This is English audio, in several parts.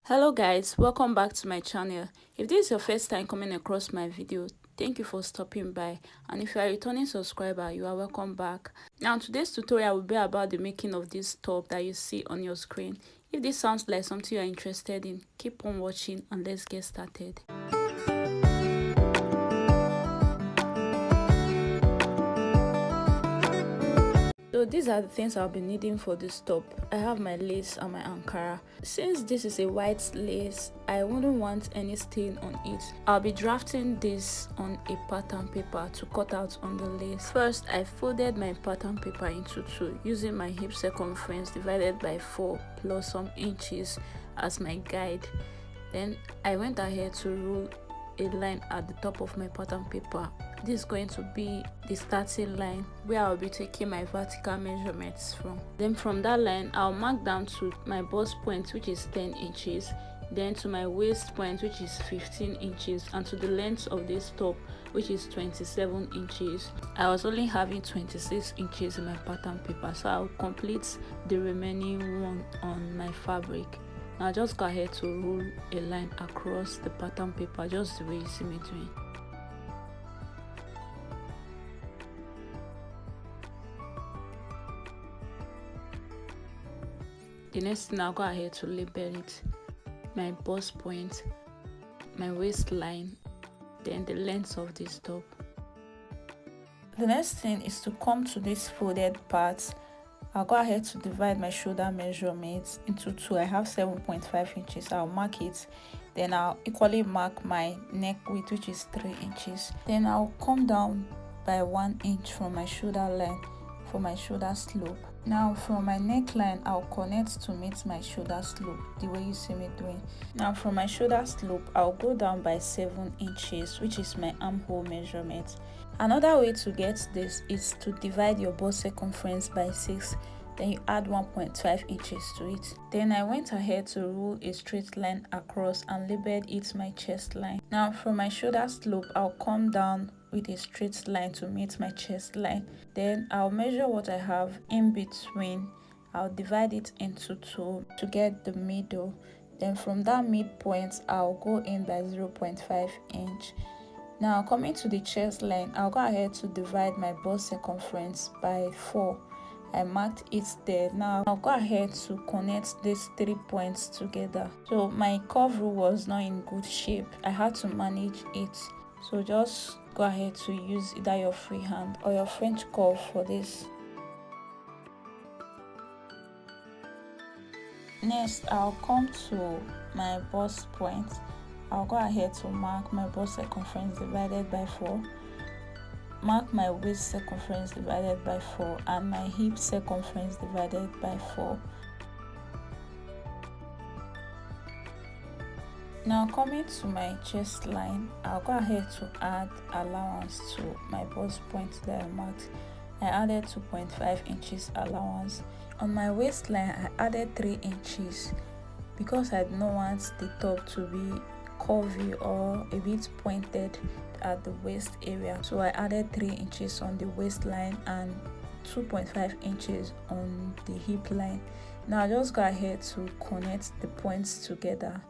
Hello guys, welcome back to my channel. If this is your first time coming across my video, thank you for stopping by, and if you are a returning subscriber, you are welcome back. Now today's tutorial will be about the making of this top that you see on your screen. If this sounds like something you are interested in, keep on watching and let's get started. So these are the things I'll be needing for this top. I have my lace and my ankara. Since this is a white lace, I wouldn't want any stain on it. I'll be drafting this on a pattern paper to cut out on the lace. First, I folded my pattern paper into two using my hip circumference divided by 4 plus some inches as my guide. Then I went ahead to rule a line at the top of my pattern paper. This is going to be the starting line where I'll be taking my vertical measurements from. Then from that line, I'll mark down to my bust point, which is 10 inches, then to my waist point, which is 15 inches, and to the length of this top, which is 27 inches. I was only having 26 inches in my pattern paper, so I'll complete the remaining one on my fabric. Now just go ahead to rule a line across the pattern paper just the way you see me doing. The next thing, I'll go ahead to label it, my bust point, my waistline, then the length of this top. The next thing is to come to this folded part. I'll go ahead to divide my shoulder measurements into two. I have 7.5 inches. I'll mark it. Then I'll equally mark my neck width, which is 3 inches. Then I'll come down by 1 inch from my shoulder line for my shoulder slope. Now from my neckline, I'll connect to meet my shoulder slope the way you see me doing. Now from my shoulder slope, I'll go down by 7 inches, which is my armhole measurement. Another way to get this is to divide your bust circumference by 6, then you add 1.5 inches to it. Then I went ahead to rule a straight line across and labeled it my chest line. Now from my shoulder slope, I'll come down with a straight line to meet my chest line. Then I'll measure what I have in between. I'll divide it into 2 to get the middle. Then from that midpoint, I'll go in by 0.5 inch. Now coming to the chest line, I'll go ahead to divide my bust circumference by 4. I marked it there. Now I'll go ahead to connect these 3 points together. So my curve rule was not in good shape. I had to manage it. So just go ahead to use either your free hand or your French curve for this. Next, I'll come to my bust point. I'll go ahead to mark my bust circumference divided by 4, mark my waist circumference divided by 4, and my hip circumference divided by 4. Now coming to my chest line, I'll go ahead to add allowance to my bust point that I marked. I added 2.5 inches allowance. On my waistline, I added 3 inches because I don't want the top to be curvy or a bit pointed at the waist area. So I added 3 inches on the waistline and 2.5 inches on the hip line. Now just go ahead to connect the points together.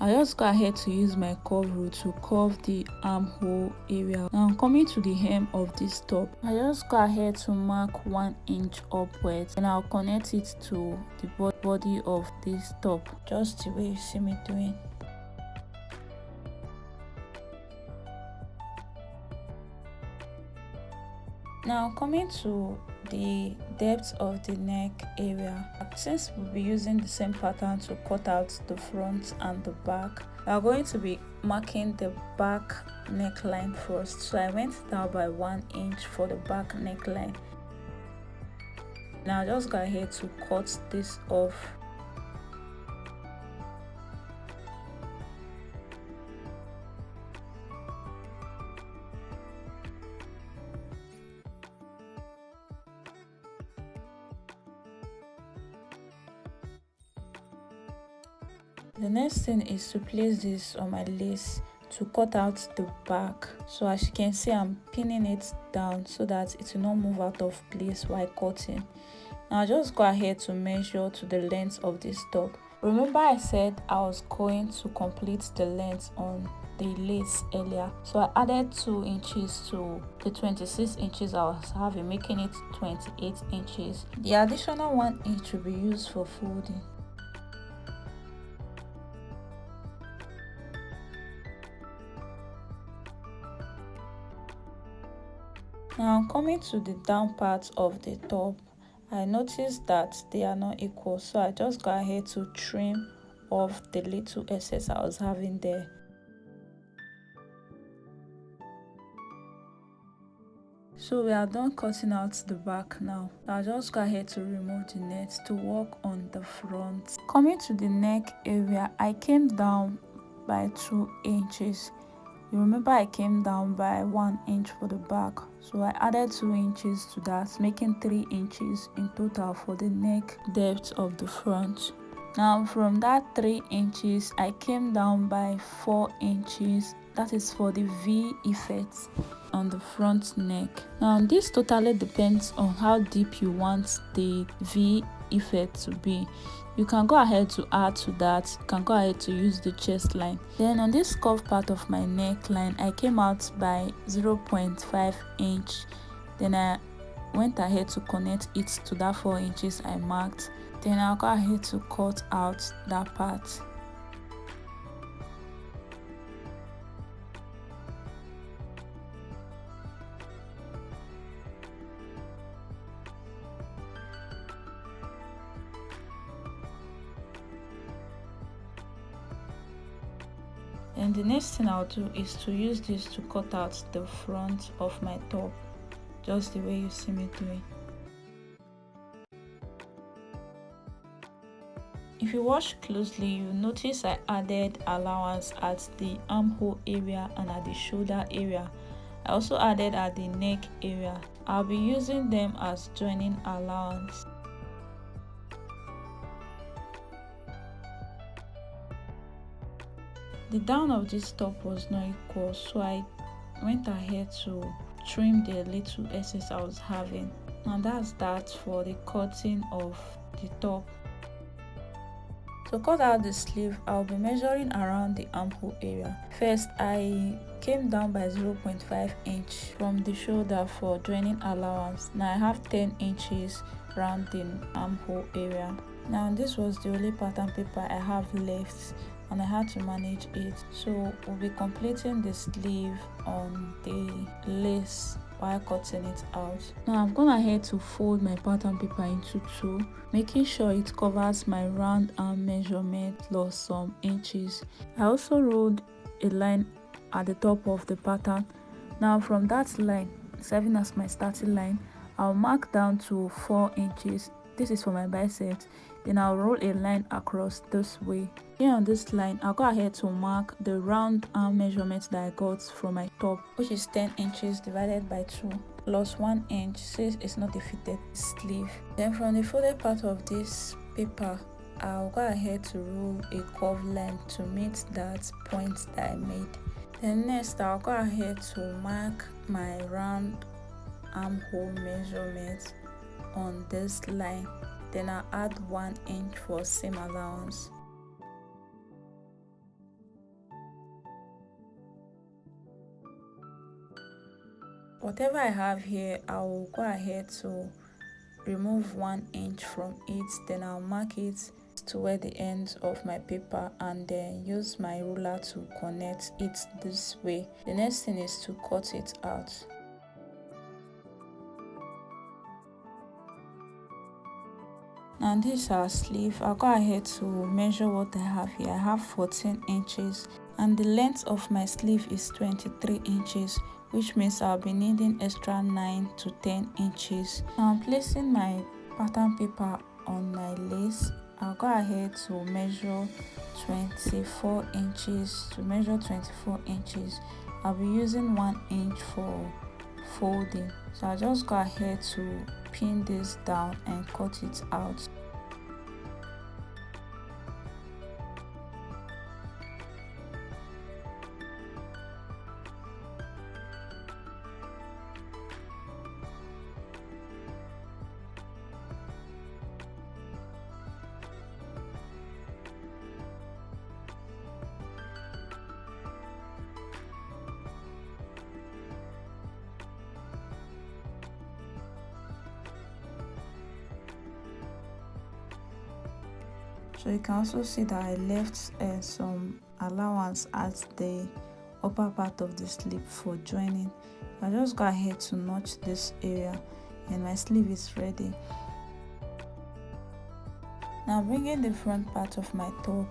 I just go ahead to use my curve rule to curve the armhole area. Now coming to the hem of this top, I just go ahead to mark 1 inch upwards and I'll connect it to the body of this top just the way you see me doing. Now coming to the depth of the neck area, since we'll be using the same pattern to cut out the front and the back, we are going to be marking the back neckline first. So I went down by 1 inch for the back neckline. Now just go ahead to cut this off. The next thing is to place this on my lace. to cut out the back. So as you can see, I'm pinning it down so that it will not move out of place while cutting. Now just go ahead to measure to the length of this top. Remember I said I was going to complete the length on the lace earlier, so I added 2 inches to the 26 inches I was having, making it 28 inches. The additional 1 inch will be used for folding. Now coming to the down part of the top, I noticed that they are not equal, so I just go ahead to trim off the little excess I was having there. So we are done cutting out the back now. I'll just go ahead to remove the net to work on the front. Coming to the neck area, I came down by 2 inches. You remember I came down by 1 inch for the back, so I added 2 inches to that, making 3 inches in total for the neck depth of the front. Now from that 3 inches, I came down by 4 inches. That is for the V effect on the front neck. Now this totally depends on how deep you want the V effect to be. You can go ahead to add to that. You can go ahead to use the chest line. Then on this curved part of my neckline, I came out by 0.5 inch. Then I went ahead to connect it to that 4 inches I marked. Then I'll go ahead to cut out that part. And the next thing I'll do is to use this to cut out the front of my top, just the way you see me doing. If you watch closely, you notice I added allowance at the armhole area and at the shoulder area. I also added at the neck area. I'll be using them as joining allowance. The down of this top was not equal, so I went ahead to trim the little excess I was having. And that's that for the cutting of the top. To cut out the sleeve, I'll be measuring around the armhole area. First, I came down by 0.5 inch from the shoulder for joining allowance. Now I have 10 inches around the armhole area. Now this was the only pattern paper I have left, and I had to manage it. So we'll be completing the sleeve on the lace while cutting it out. Now I've gone ahead to fold my pattern paper into 2, making sure it covers my round arm measurement plus some inches. I also rolled a line at the top of the pattern. Now from that line, serving as my starting line, I'll mark down to 4 inches. This is for my biceps. Then I'll roll a line across this way. Here on this line, I'll go ahead to mark the round arm measurement that I got from my top, which is 10 inches divided by 2 plus 1 inch since it's not a fitted sleeve. Then from the folded part of this paper, I'll go ahead to roll a curved line to meet that point that I made. Then next, I'll go ahead to mark my round armhole measurement on this line. Then I'll add 1 inch for seam allowance. Whatever I have here, I will go ahead to remove 1 inch from it. Then I'll mark it to where the ends of my paper and then use my ruler to connect it this way. The next thing is to cut it out. Now this is our sleeve. I'll go ahead to measure what I have here. I have 14 inches and the length of my sleeve is 23 inches, which means I'll be needing extra 9 to 10 inches. Now I'm placing my pattern paper on my lace. I'll go ahead to measure 24 inches. To measure 24 inches, I'll be using 1 inch for folding. So I'll just go ahead to pin this down and cut it out. So you can also see that I left some allowance at the upper part of the sleeve for joining. I just go ahead to notch this area and my sleeve is ready. Now bringing the front part of my top,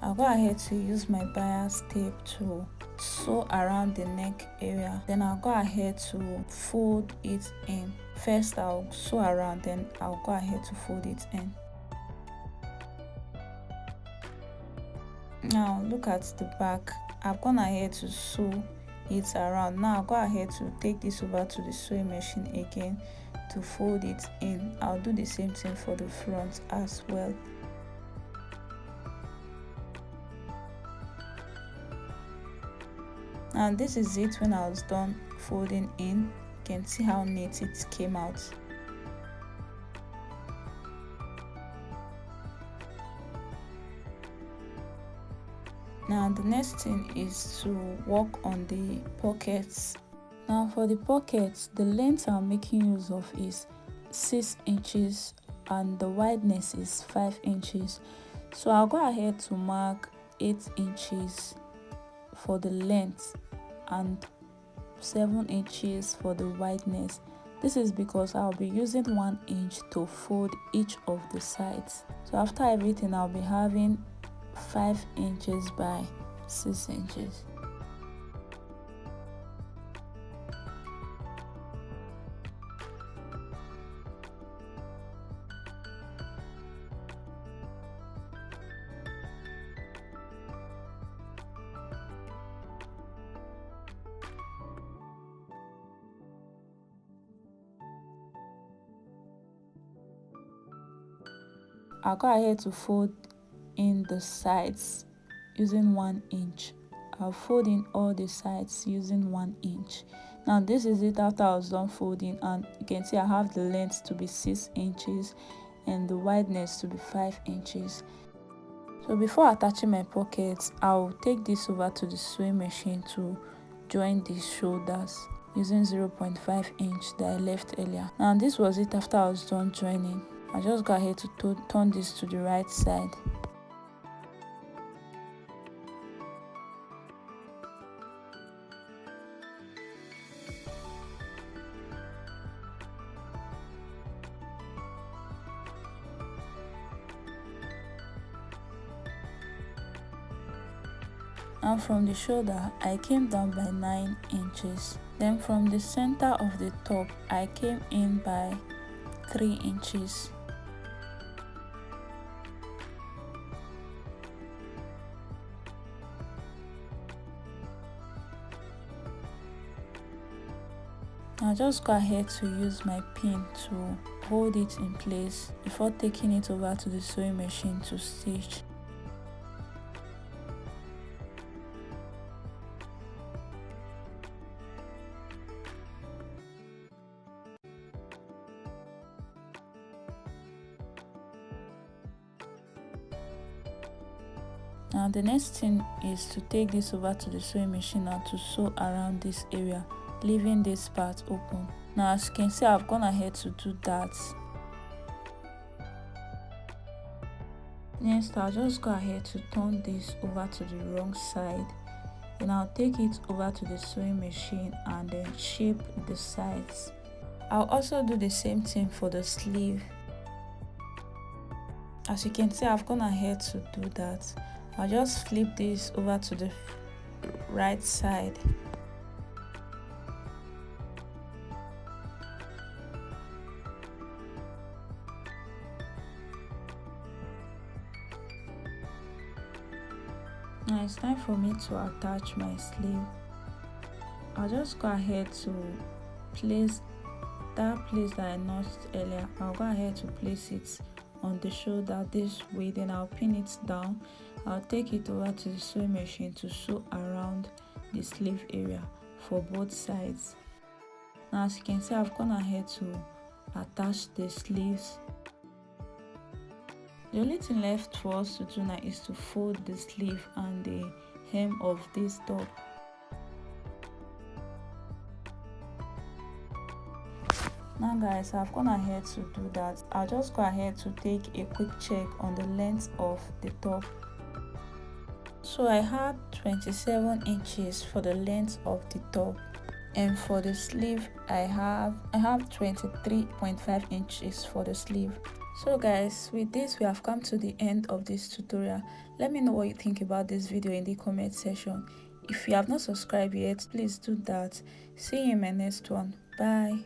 I'll go ahead to use my bias tape to sew around the neck area. Then I'll go ahead to fold it in. First I'll sew around, then I'll go ahead to fold it in. Now look at the back. I've gone ahead to sew it around. Now I'll go ahead to take this over to the sewing machine again to fold it in. I'll do the same thing for the front as well. And this is it when I was done folding in. You can see how neat it came out. Now the next thing is to work on the pockets. Now for the pockets, the length I'm making use of is 6 inches and the wideness is 5 inches. So I'll go ahead to mark 8 inches for the length and 7 inches for the wideness. This is because I'll be using 1 inch to fold each of the sides. So after everything, I'll be having 5 inches by 6 inches. I'll go ahead to fold in the sides using 1 inch. I'll fold in all the sides using 1 inch. Now this is it after I was done folding, and you can see I have the length to be 6 inches and the wideness to be 5 inches. So before attaching my pockets, I'll take this over to the sewing machine to join the shoulders using 0.5 inch that I left earlier. Now this was it after I was done joining. I just go ahead to turn this to the right side. And from the shoulder, I came down by 9 inches. Then from the center of the top, I came in by 3 inches. Now just go ahead to use my pin to hold it in place before taking it over to the sewing machine to stitch. Now the next thing is to take this over to the sewing machine and to sew around this area, leaving this part open. Now as you can see, I've gone ahead to do that. Next, I'll just go ahead to turn this over to the wrong side. Then I'll take it over to the sewing machine and then shape the sides. I'll also do the same thing for the sleeve. As you can see, I've gone ahead to do that. I'll just flip this over to the right side. Now it's time for me to attach my sleeve. I'll just go ahead to place that place that I notched earlier. I'll go ahead to place it on the shoulder this way, then I'll pin it down. I'll take it over to the sewing machine to sew around the sleeve area for both sides. Now as you can see, I've gone ahead to attach the sleeves. The only thing left for us to do now is to fold the sleeve and the hem of this top. Now guys, I've gone ahead to do that. I'll just go ahead to take a quick check on the length of the top. So I have 27 inches for the length of the top, and for the sleeve I have 23.5 inches for the sleeve. So guys, with this we have come to the end of this tutorial. Let me know what you think about this video in the comment section. If you have not subscribed yet, please do that. See you in my next one. Bye.